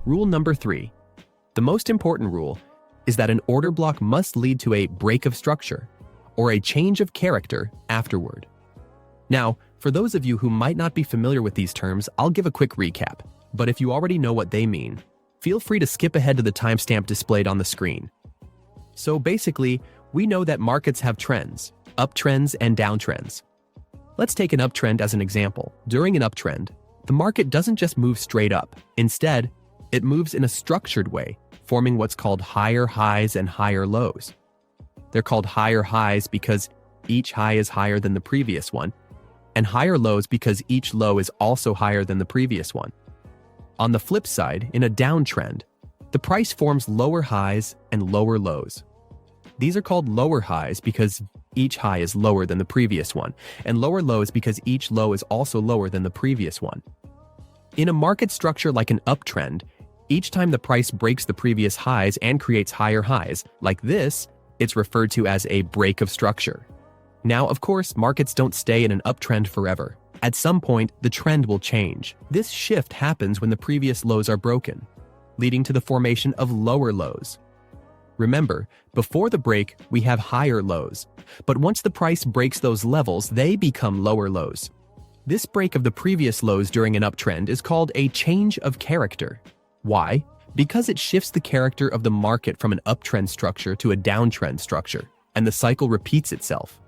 Rule number 3. The most important rule is that an order block must lead to a break of structure, or a change of character afterward. Now, for those of you who might not be familiar with these terms, I'll give a quick recap, but if you already know what they mean, feel free to skip ahead to the timestamp displayed on the screen. So basically, we know that markets have trends, uptrends and downtrends. Let's take an uptrend as an example. During an uptrend, the market doesn't just move straight up. Instead, it moves in a structured way, forming what's called higher highs and higher lows. They're called higher highs because each high is higher than the previous one, and higher lows because each low is also higher than the previous one. On the flip side, in a downtrend, the price forms lower highs and lower lows. These are called lower highs because each high is lower than the previous one, and lower lows because each low is also lower than the previous one. In a market structure like an uptrend, each time the price breaks the previous highs and creates higher highs, like this, it's referred to as a break of structure. Now, of course, markets don't stay in an uptrend forever. At some point, the trend will change. This shift happens when the previous lows are broken, leading to the formation of lower lows. Remember, before the break, we have higher lows, but once the price breaks those levels, they become lower lows. This break of the previous lows during an uptrend is called a change of character. Why? Because it shifts the character of the market from an uptrend structure to a downtrend structure, and the cycle repeats itself.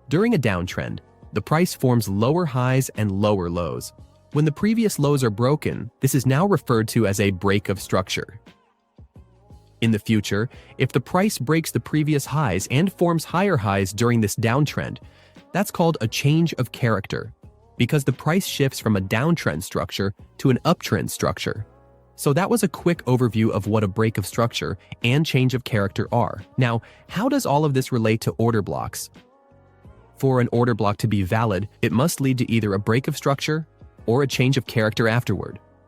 During a downtrend, the price forms lower highs and lower lows. When the previous lows are broken, this is now referred to as a break of structure. In the future, if the price breaks the previous highs and forms higher highs during this downtrend, that's called a change of character, because the price shifts from a downtrend structure to an uptrend structure. So that was a quick overview of what a break of structure and change of character are. Now, how does all of this relate to order blocks? For an order block to be valid, it must lead to either a break of structure or a change of character afterward.